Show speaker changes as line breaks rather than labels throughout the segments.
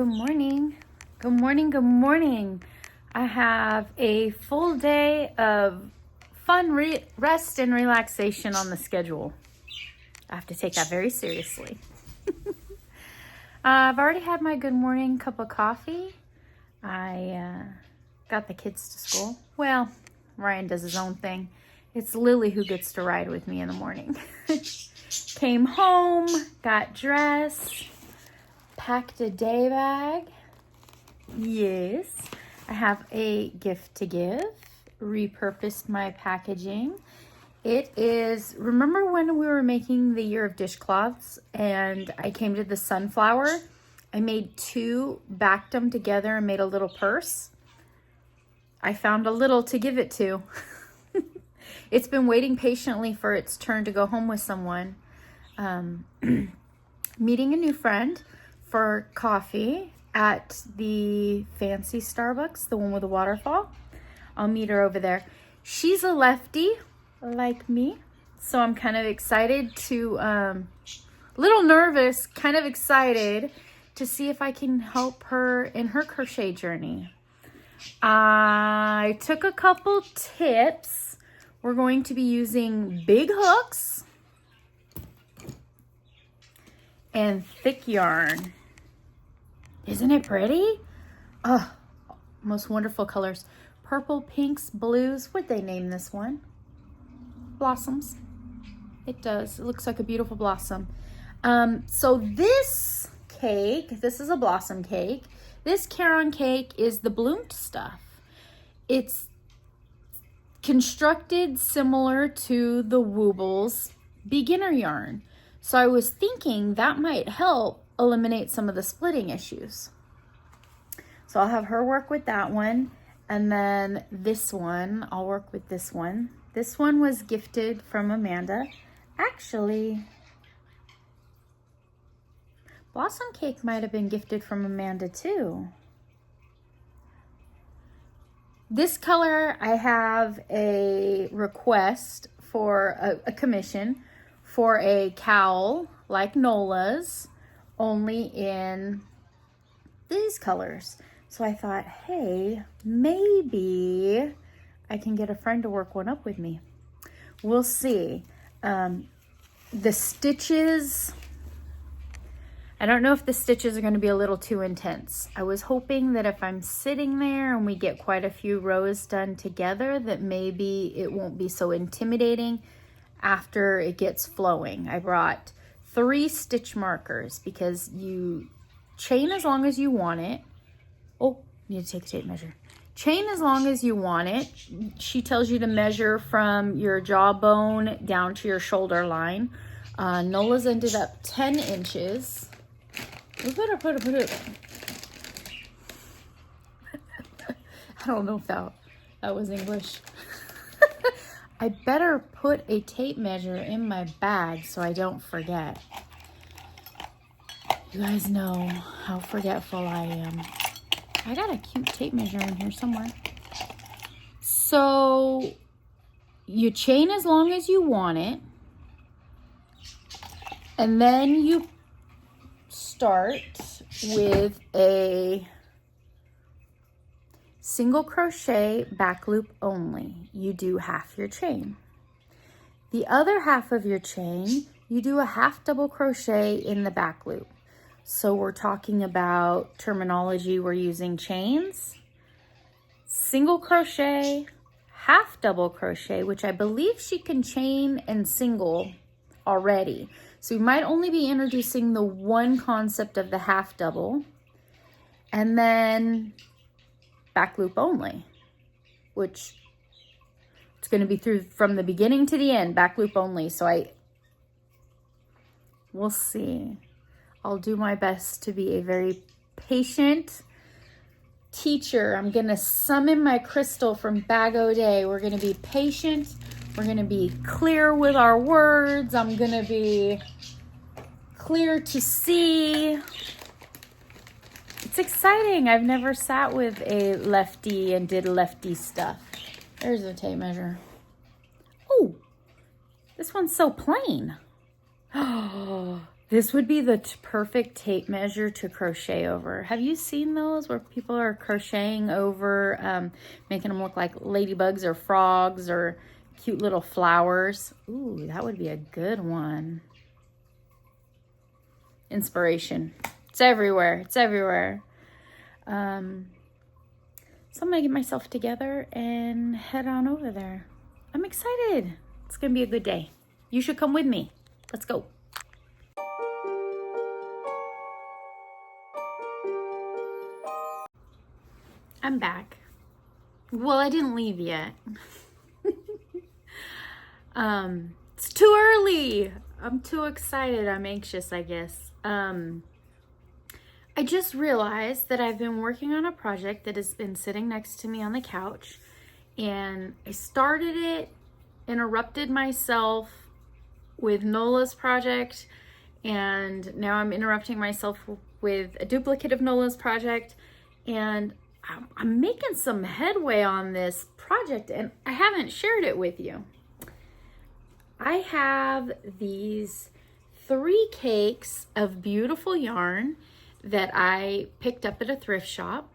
good morning. Good morning, good morning. I have a full day of fun rest and relaxation on the schedule. I have to take that very seriously. I've already had my good morning cup of coffee. I got the kids to school. Well, Ryan does his own thing. It's Lily who gets to ride with me in the morning. Came home, got dressed, packed a day bag. Yes, I have a gift to give. Repurposed my packaging. It is, remember when we were making the year of dishcloths and I came to the sunflower? I made two, backed them together and made a little purse. I found a little to give it to. It's been waiting patiently for its turn to go home with someone. Meeting a new friend for coffee at the fancy Starbucks, the one with the waterfall. I'll meet her over there. She's a lefty like me, so I'm kind of excited to, little nervous, kind of excited to see if I can help her in her crochet journey. I took a couple tips. We're going to be using big hooks and thick yarn. Isn't it pretty? Oh, most wonderful colors. Purple, pinks, blues. What'd they name this one? Blossoms. It does. It looks like a beautiful blossom. So this cake, this is a blossom cake. This Caron cake is the bloomed stuff. It's constructed similar to the Woobles beginner yarn. So I was thinking that might help eliminate some of the splitting issues. So I'll have her work with that one. And then this one, I'll work with this one. This one was gifted from Amanda. Actually, Blossom Cake might have been gifted from Amanda too. This color, I have a request for a commission for a cowl like Nola's, only in these colors. So I thought, hey, maybe I can get a friend to work one up with me. We'll see. The stitches, I don't know if the stitches are going to be a little too intense. I was hoping that if I'm sitting there and we get quite a few rows done together, that maybe it won't be so intimidating after it gets flowing. I brought 3 stitch markers because you chain as long as you want it. Oh, need to take a tape measure. Chain as long as you want it. She tells you to measure from your jawbone down to your shoulder line. Nola's ended up 10 inches. I don't know if that was English. I better put a tape measure in my bag so I don't forget. You guys know how forgetful I am. I got a cute tape measure in here somewhere. So you chain as long as you want it. And then you start with a single crochet back loop only. You do half your chain. The other half of your chain, you do a half double crochet in the back loop. So we're talking about terminology, we're using chains, single crochet, half double crochet, which I believe she can chain and single already. So we might only be introducing the one concept of the half double, and then back loop only, which it's going to be through from the beginning to the end, back loop only. So we'll see. I'll do my best to be a very patient teacher. I'm going to summon my crystal from Bag O Day. We're going to be patient. We're going to be clear with our words. I'm going to be clear to see. It's exciting. I've never sat with a lefty and did lefty stuff. There's a tape measure. Oh, this one's so plain. Oh, This would be the perfect tape measure to crochet over. Have you seen those where people are crocheting over, making them look like ladybugs or frogs or cute little flowers? Ooh, that would be a good one. Inspiration. It's everywhere. It's everywhere. So I'm gonna get myself together and head on over there. I'm excited. It's gonna be a good day. You should come with me. Let's go. I'm back. Well, I didn't leave yet. It's too early. I'm too excited. I'm anxious, I guess. I just realized that I've been working on a project that has been sitting next to me on the couch, and I started it, interrupted myself with Nola's project, and now I'm interrupting myself with a duplicate of Nola's project, and I'm making some headway on this project, and I haven't shared it with you. I have these 3 cakes of beautiful yarn that I picked up at a thrift shop.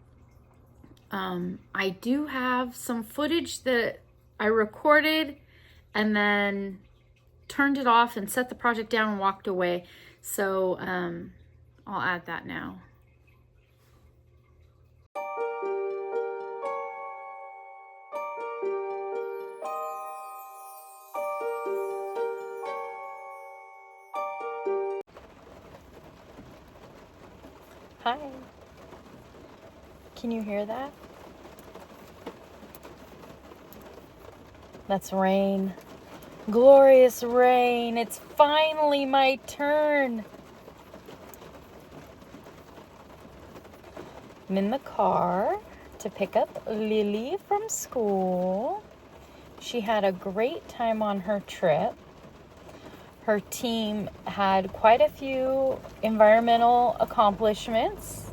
I do have some footage that I recorded and then turned it off and set the project down and walked away. So I'll add that now. Hi. Can you hear that? That's rain. Glorious rain. It's finally my turn. I'm in the car to pick up Lily from school. She had a great time on her trip. Her team had quite a few environmental accomplishments.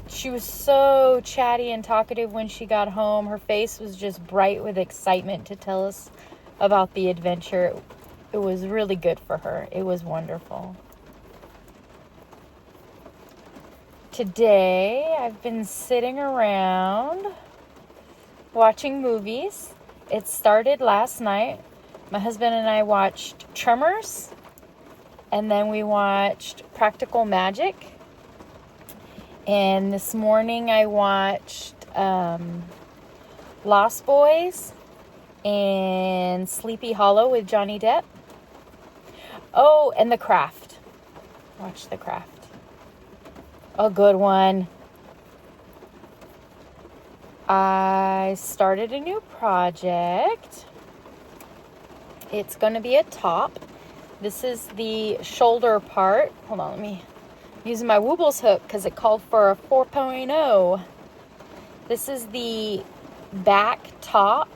She was so chatty and talkative when she got home. Her face was just bright with excitement to tell us about the adventure. It was really good for her. It was wonderful. Today, I've been sitting around watching movies. It started last night. My husband and I watched Tremors, and then we watched Practical Magic. And this morning I watched Lost Boys and Sleepy Hollow with Johnny Depp. Oh, and The Craft. Watch The Craft. A good one. I started a new project. It's going to be a top. This is the shoulder part. Hold on, let me using my Woobles hook because it called for a 4.0. This is the back top,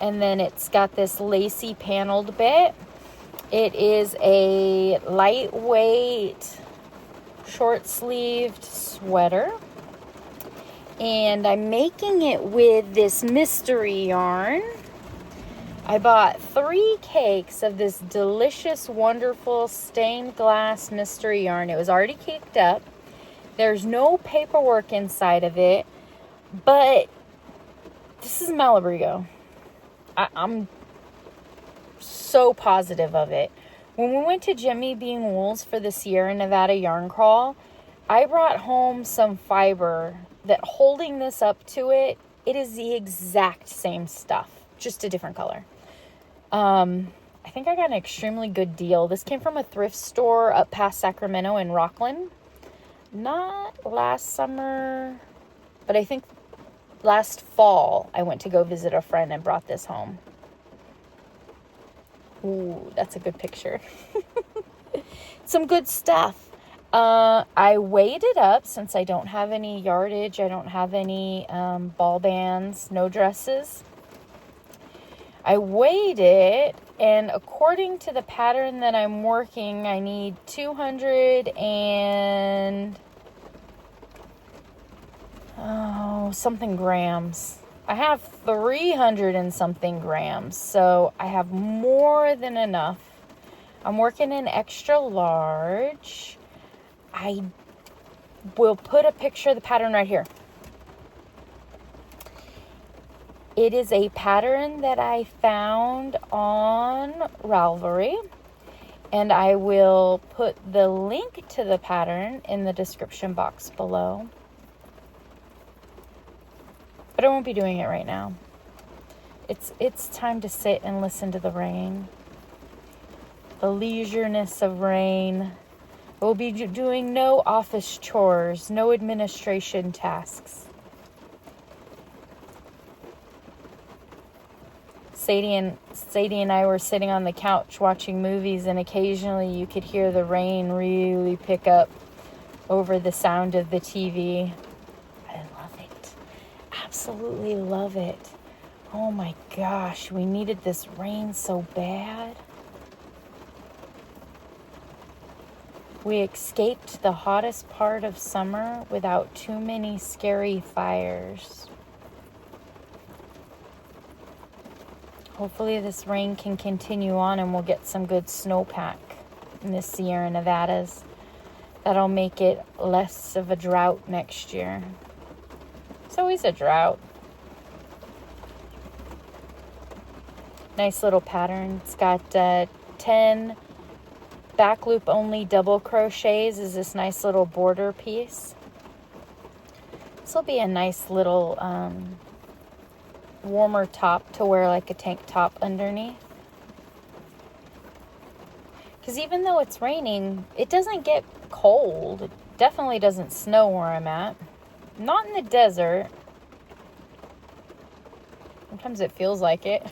and then it's got this lacy paneled bit. It is a lightweight, short-sleeved sweater, and I'm making it with this mystery yarn. I bought 3 cakes of this delicious, wonderful stained glass mystery yarn. It was already caked up. There's no paperwork inside of it, but this is Malabrigo. I'm so positive of it. When we went to Jimmy Bean Wools for the Sierra Nevada yarn crawl, I brought home some fiber that holding this up to it, it is the exact same stuff, just a different color. I think I got an extremely good deal. This came from a thrift store up past Sacramento in Rockland. Not last summer, but I think last fall I went to go visit a friend and brought this home. Ooh, that's a good picture. Some good stuff. I weighed it up since I don't have any yardage. I don't have any ball bands, no dresses. I weighed it, and according to the pattern that I'm working, I need 200 and something grams. I have 300 and something grams, so I have more than enough. I'm working in extra large. I will put a picture of the pattern right here. It is a pattern that I found on Ravelry, and I will put the link to the pattern in the description box below. But I won't be doing it right now. It's time to sit and listen to the rain. The leisureness of rain. We'll be doing no office chores, no administration tasks. Sadie and I were sitting on the couch watching movies, and occasionally you could hear the rain really pick up over the sound of the TV. I love it. Absolutely love it. Oh my gosh, we needed this rain so bad. We escaped the hottest part of summer without too many scary fires. Hopefully this rain can continue on and we'll get some good snowpack in the Sierra Nevadas. That'll make it less of a drought next year. It's always a drought. Nice little pattern. It's got 10 back loop only double crochets is this nice little border piece. This will be a nice little warmer top to wear like a tank top underneath. Because even though it's raining, it doesn't get cold. It definitely doesn't snow where I'm at. Not in the desert. Sometimes it feels like it.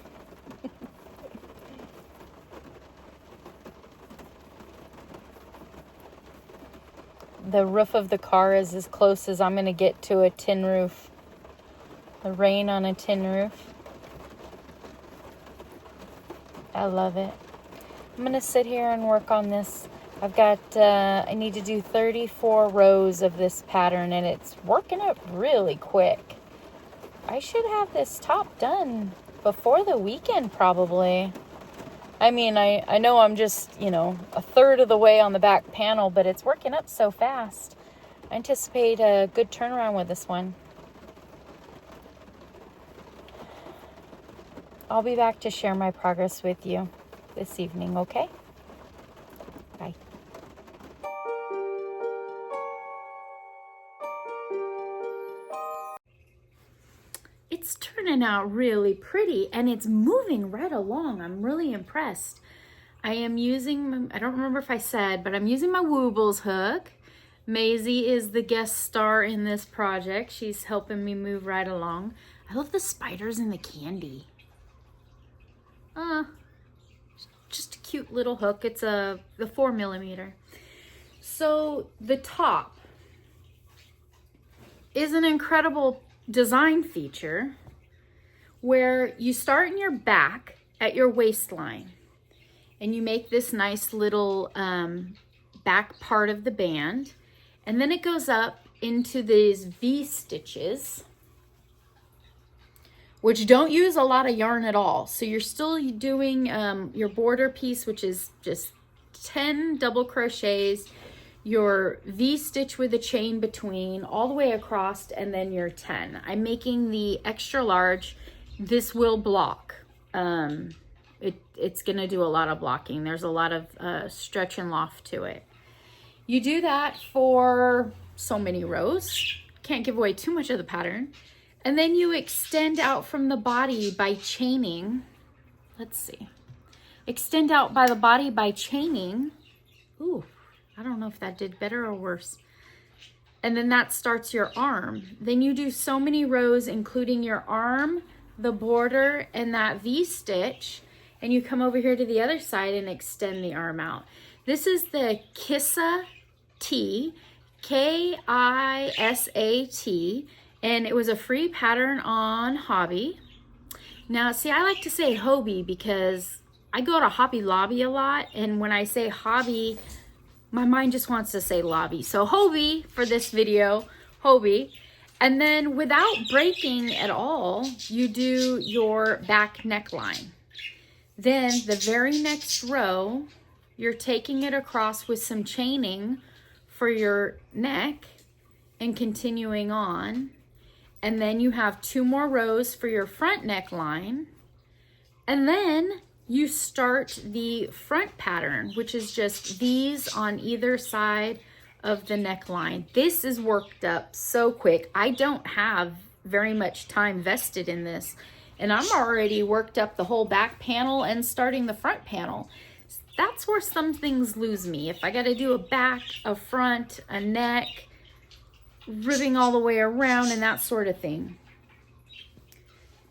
The roof of the car is as close as I'm going to get to a tin roof. The rain on a tin roof. I love it. I'm going to sit here and work on this. I've got, I need to do 34 rows of this pattern, and it's working up really quick. I should have this top done before the weekend probably. I mean, I know I'm just, a third of the way on the back panel, but it's working up so fast. I anticipate a good turnaround with this one. I'll be back to share my progress with you this evening, okay? Bye. It's turning out really pretty, and it's moving right along. I'm really impressed. I am using, I don't remember if I said, but I'm using my Woobles hook. Maisie is the guest star in this project. She's helping me move right along. I love the spiders and the candy. Just a cute little hook. It's the 4mm. So the top is an incredible design feature where you start in your back at your waistline and you make this nice little back part of the band, and then it goes up into these V stitches, which don't use a lot of yarn at all. So you're still doing your border piece, which is just 10 double crochets, your V-stitch with a chain between all the way across, and then your 10. I'm making the extra large. This will block. It's gonna do a lot of blocking. There's a lot of stretch and loft to it. You do that for so many rows. Can't give away too much of the pattern. And then you extend out from the body by chaining. Let's see. Extend out by the body by chaining. Ooh, I don't know if that did better or worse. And then that starts your arm. Then you do so many rows, including your arm, the border, and that V-stitch. And you come over here to the other side and extend the arm out. This is the Kissa T, K-I-S-A-T. And it was a free pattern on Hobby. Now, see, I like to say Hobby because I go to Hobby Lobby a lot. And when I say Hobby, my mind just wants to say Lobby. So Hobby for this video, Hobby. And then without breaking at all, you do your back neckline. Then the very next row, you're taking it across with some chaining for your neck and continuing on. And then you have 2 more rows for your front neckline. And then you start the front pattern, which is just these on either side of the neckline. This is worked up so quick. I don't have very much time vested in this, and I'm already worked up the whole back panel and starting the front panel. That's where some things lose me. If I got to do a back, a front, a neck, ribbing all the way around and that sort of thing.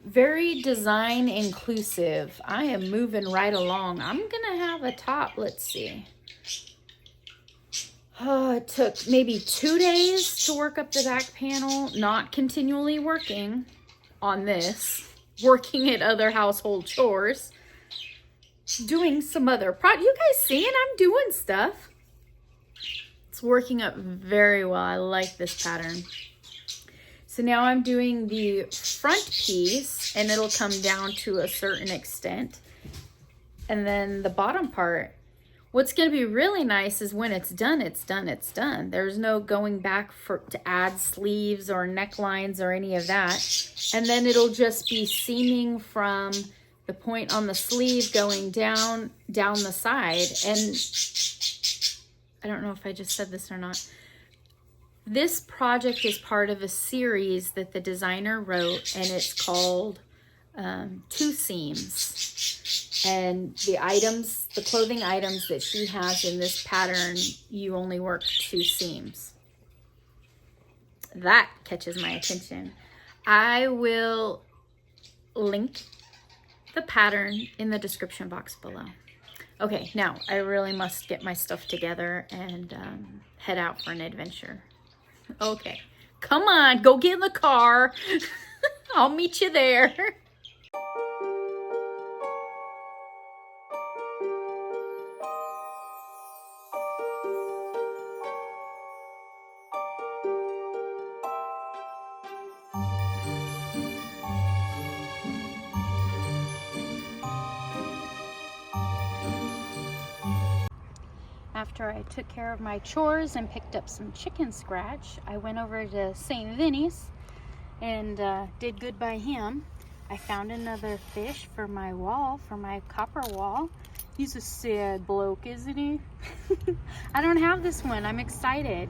Very design inclusive. I am moving right along. I'm gonna have a top, let's see. Oh, it took maybe 2 days to work up the back panel, not continually working on this, working at other household chores, doing some other you guys seeing I'm doing stuff. It's working up very well. I like this pattern. So now I'm doing the front piece, and it'll come down to a certain extent. And then the bottom part, what's going to be really nice is when it's done, it's done, it's done. There's no going back to add sleeves or necklines or any of that. And then it'll just be seaming from the point on the sleeve going down the side. And I don't know if I just said this or not. This project is part of a series that the designer wrote, and it's called 2 Seams. And the clothing items that she has in this pattern, you only work 2 seams. That catches my attention. I will link the pattern in the description box below. Okay, now I really must get my stuff together and head out for an adventure. Okay, come on, go get in the car. I'll meet you there. After I took care of my chores and picked up some chicken scratch, I went over to St. Vinny's and did good by him. I found another fish for my wall, for my copper wall. He's a sad bloke, isn't he? I don't have this one. I'm excited.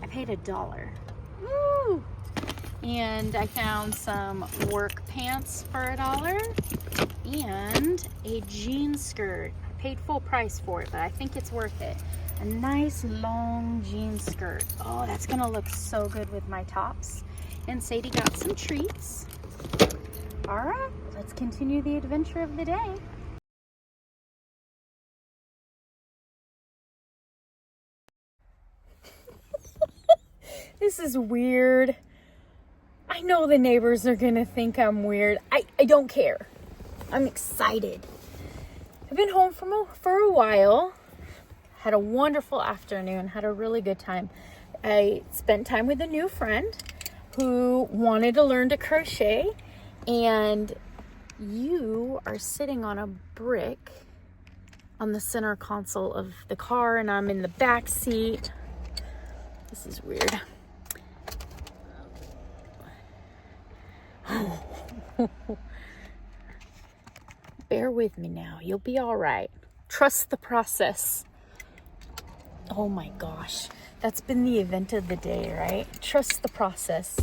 I paid $1. Woo! And I found some work pants for $1 and a jean skirt. Paid full price for it, but I think it's worth it. A nice long jean skirt. Oh, that's gonna look so good with my tops. And Sadie got some treats. All right, let's continue the adventure of the day. This is weird. I know the neighbors are gonna think I'm weird. I don't care. I'm excited. I've been home for a while. Had a wonderful afternoon. Had a really good time. I spent time with a new friend who wanted to learn to crochet. And you are sitting on a brick on the center console of the car, and I'm in the back seat. This is weird. Bear with me now. You'll be all right. Trust the process. Oh my gosh. That's been the event of the day, right? Trust the process.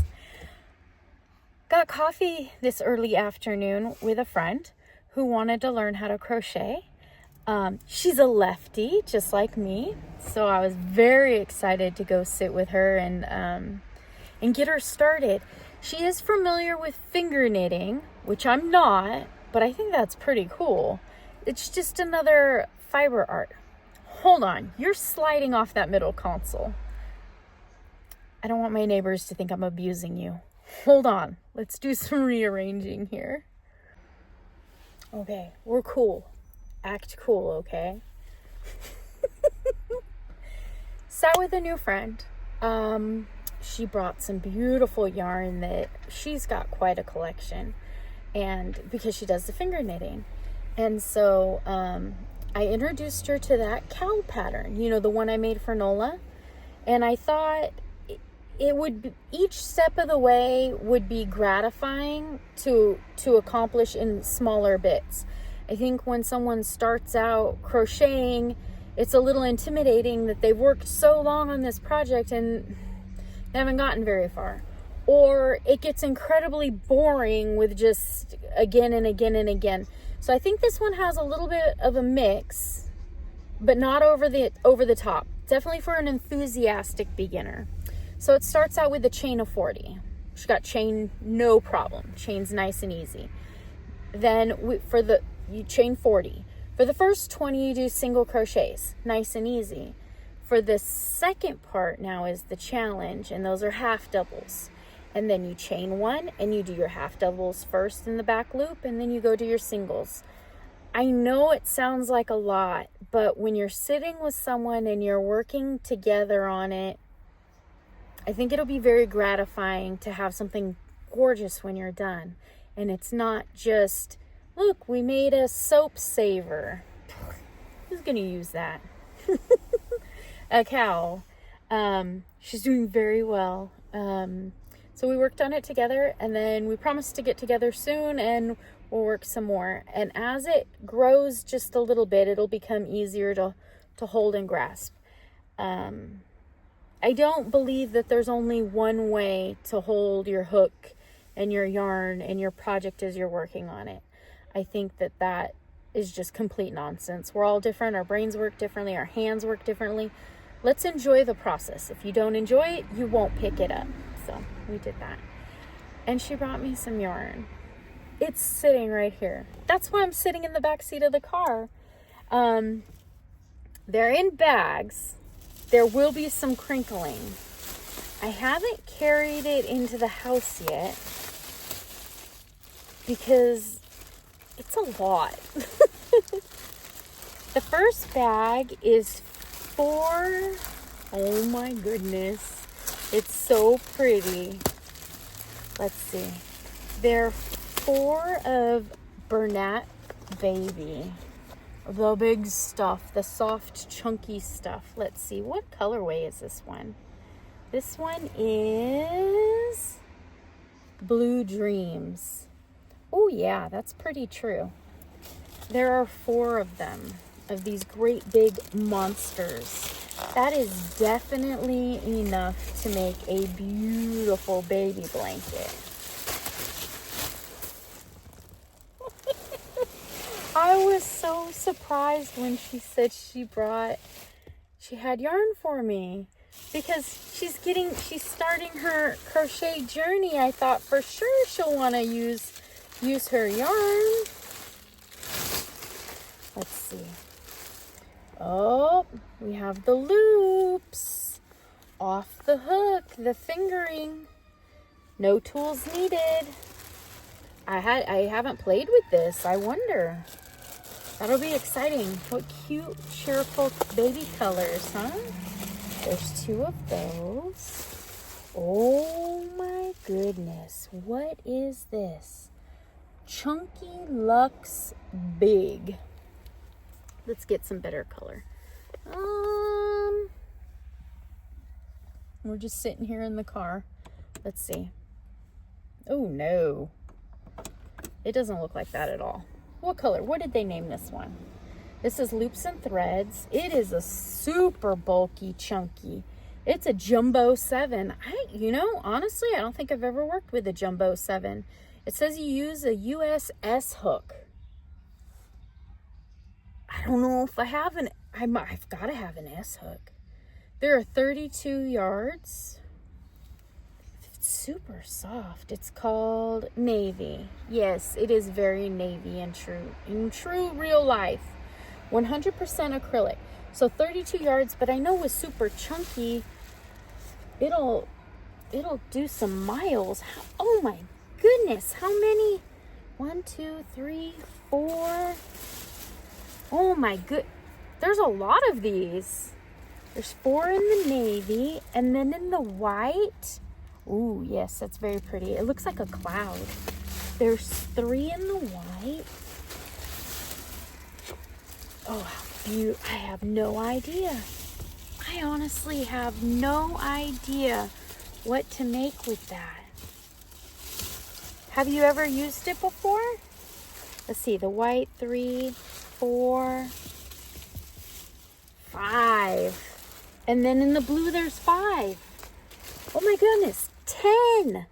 Got coffee this early afternoon with a friend who wanted to learn how to crochet. She's a lefty, just like me. So I was very excited to go sit with her and get her started. She is familiar with finger knitting, which I'm not. But I think that's pretty cool. It's just another fiber art. Hold on, you're sliding off that middle console. I don't want my neighbors to think I'm abusing you. Hold on, let's do some rearranging here. Okay, we're cool. Act cool, okay? Sat with a new friend. She brought some beautiful yarn that she's got quite a collection. And because she does the finger knitting. And so I introduced her to that cowl pattern, you know, the one I made for Nola. And I thought it would be, each step of the way would be gratifying to accomplish in smaller bits. I think when someone starts out crocheting, it's a little intimidating that they've worked so long on this project and they haven't gotten very far. Or it gets incredibly boring with just again and again and again. So I think this one has a little bit of a mix, but not over the top. Definitely for an enthusiastic beginner. So it starts out with a chain of 40. She got chain, no problem. Chain's nice and easy. Then you chain 40. For the first 20, you do single crochets, nice and easy. For the second part now is the challenge, and those are half doubles. And then you chain 1 and you do your half doubles first in the back loop, and then you go to your singles. I know it sounds like a lot, but when you're sitting with someone and you're working together on it, I think it'll be very gratifying to have something gorgeous when you're done. And it's not just, look, we made a soap saver. Who's going to use that? A cowl. She's doing very well. So we worked on it together, and then we promised to get together soon and we'll work some more. And as it grows just a little bit, it'll become easier to hold and grasp. I don't believe that there's only one way to hold your hook and your yarn and your project as you're working on it. I think that is just complete nonsense. We're all different. Our brains work differently. Our hands work differently. Let's enjoy the process. If you don't enjoy it, you won't pick it up. So we did that. And she brought me some yarn. It's sitting right here. That's why I'm sitting in the back seat of the car. They're in bags. There will be some crinkling. I haven't carried it into the house yet because it's a lot. The first bag is 4. Oh my goodness. It's so pretty. Let's see. They're 4 of Bernat Baby. The big stuff. The soft, chunky stuff. Let's see. What colorway is this one? This one is Blue Dreams. Oh yeah, that's pretty true. There are 4 of them. Of these great big monsters. That is definitely enough to make a beautiful baby blanket. I was so surprised when she said she had yarn for me, because she's starting her crochet journey. I thought for sure she'll want to use her yarn. Let's see. Oh, we have the loops off the hook, the fingering. No tools needed. I haven't played with this. I wonder. That'll be exciting. What cute, cheerful baby colors, huh? There's 2 of those. Oh my goodness. What is this? Chunky Luxe Big. Let's get some better color. We're just sitting here in the car. Let's see. Oh no. It doesn't look like that at all. What color? What did they name this one? This is Loops and Threads. It is a super bulky, chunky. It's a Jumbo 7. Honestly, I don't think I've ever worked with a Jumbo 7. It says you use a USS hook. I don't know if I have I've got to have an S hook. There are 32 yards. It's super soft. It's called Navy. Yes, it is very navy and true. In true real life. 100% acrylic. So 32 yards, but I know with super chunky, it'll do some miles. Oh my goodness. How many? 1, 2, 3, 4. Oh my good. There's a lot of these. There's 4 in the navy, and then in the white. Ooh, yes, that's very pretty. It looks like a cloud. There's 3 in the white. Oh, I have no idea. I honestly have no idea what to make with that. Have you ever used it before? Let's see, the white, 3, 4, 5. And then in the blue, there's 5. Oh my goodness, 10.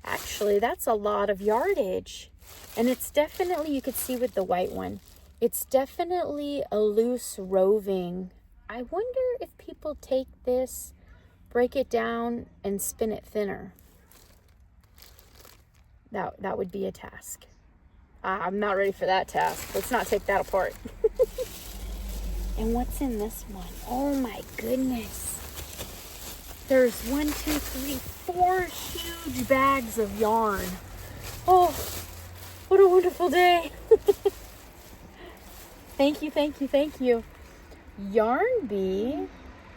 Actually, that's a lot of yardage. And it's definitely, you could see with the white one, it's definitely a loose roving. I wonder if people take this, break it down, and spin it thinner. That would be a task. I'm not ready for that task. Let's not take that apart. And what's in this one? Oh my goodness. There's 1, 2, 3, 4 huge bags of yarn. Oh, what a wonderful day. Thank you, thank you, thank you. Yarn Bee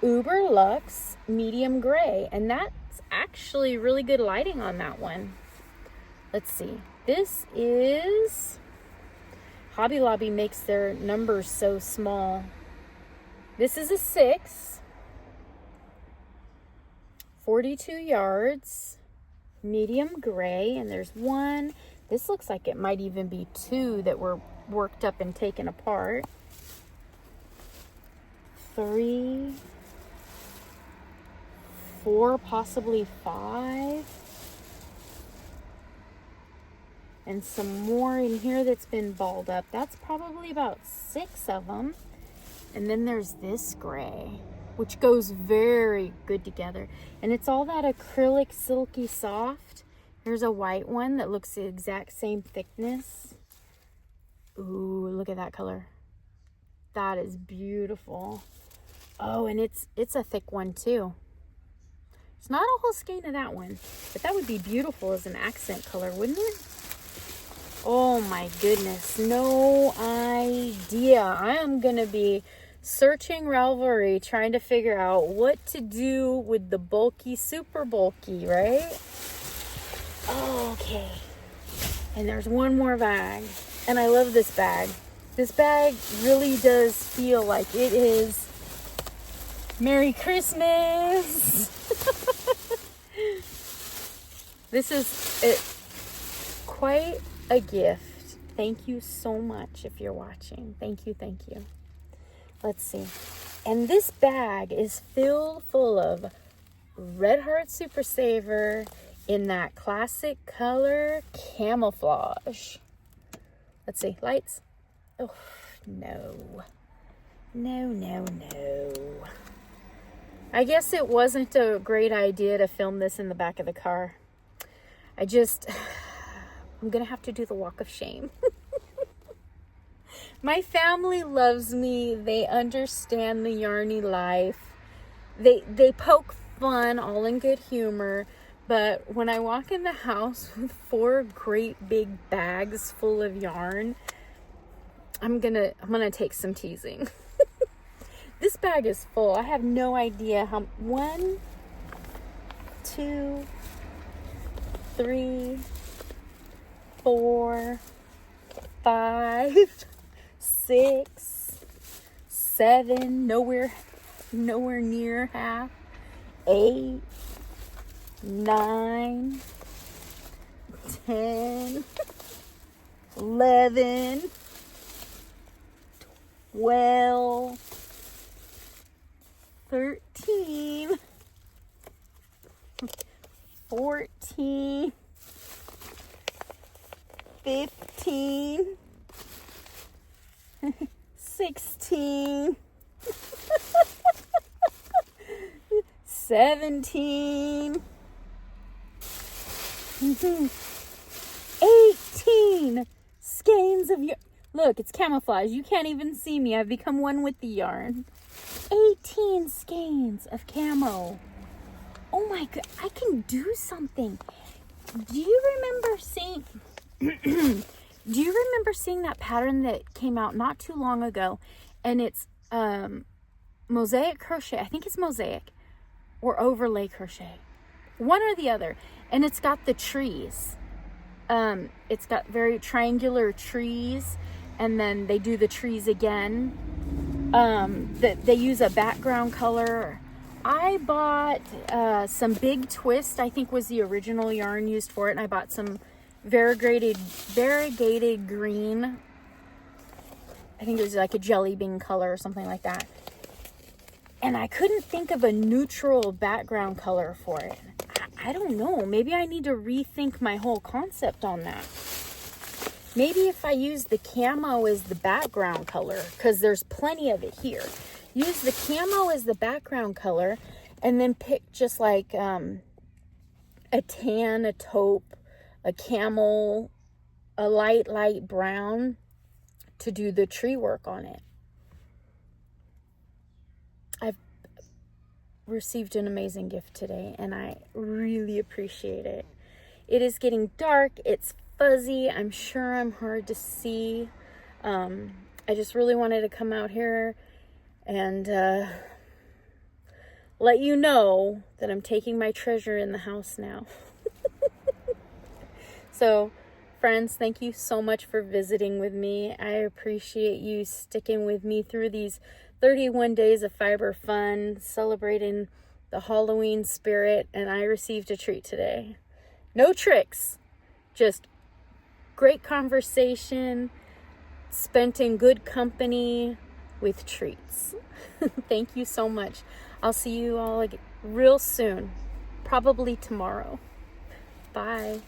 Uber Luxe Medium Gray. And that's actually really good lighting on that one. Let's see. This is... Hobby Lobby makes their numbers so small. This is a 6. 42 yards. Medium gray. And there's 1. This looks like it might even be 2 that were worked up and taken apart. 3, 4, possibly 5. And some more in here that's been balled up. That's probably about 6 of them. And then there's this gray, which goes very good together. And it's all that acrylic silky soft. Here's a white one that looks the exact same thickness. Ooh, look at that color. That is beautiful. Oh, and it's a thick one too. It's not a whole skein of that one, but that would be beautiful as an accent color, wouldn't it? Oh my goodness, no idea. I am gonna be searching Ravelry, trying to figure out what to do with the bulky, super bulky, right? Okay. And there's one more bag. And I love this bag. This bag really does feel like it is Merry Christmas. This is quite a gift. Thank you so much if you're watching. Thank you, thank you. Let's see. And this bag is filled full of Red Heart Super Saver in that classic color camouflage. Let's see, lights. Oh, no. No. I guess it wasn't a great idea to film this in the back of the car. I'm gonna have to do the walk of shame. My family loves me. They understand the yarny life. They poke fun, all in good humor. But when I walk in the house with 4 great big bags full of yarn, I'm gonna take some teasing. This bag is full. I have no idea how. 1, 2, 3, 4, 5, 6, 7. Nowhere near half. 8, 9, 10, 11, 12, 13, 14, 15, 16, 17, 18 skeins of yarn. Look, it's camouflage. You can't even see me. I've become one with the yarn. 18 skeins of camo. Oh my god, I can do something. Do you remember seeing that pattern that came out not too long ago? And it's mosaic crochet. I think it's mosaic or overlay crochet. One or the other. And it's got the trees. It's got very triangular trees. and then they do the trees again. They use a background color. I bought some Big Twist, I think was the original yarn used for it, and I bought some variegated green. I think it was like a jelly bean color or something like that. And I couldn't think of a neutral background color for it. I don't know. Maybe I need to rethink my whole concept on that. Maybe if I use the camo as the background color, because there's plenty of it here. Use the camo as the background color, and then pick just like a tan, a taupe, a camel, a light brown to do the tree work on it. I've received an amazing gift today, and I really appreciate it. It is getting dark. It's fuzzy. I'm sure I'm hard to see. I just really wanted to come out here and let you know that I'm taking my treasure in the house now. So, friends, thank you so much for visiting with me. I appreciate you sticking with me through these 31 days of fiber fun, celebrating the Halloween spirit, and I received a treat today. No tricks, just great conversation, spent in good company with treats. Thank you so much. I'll see you all real soon, probably tomorrow. Bye.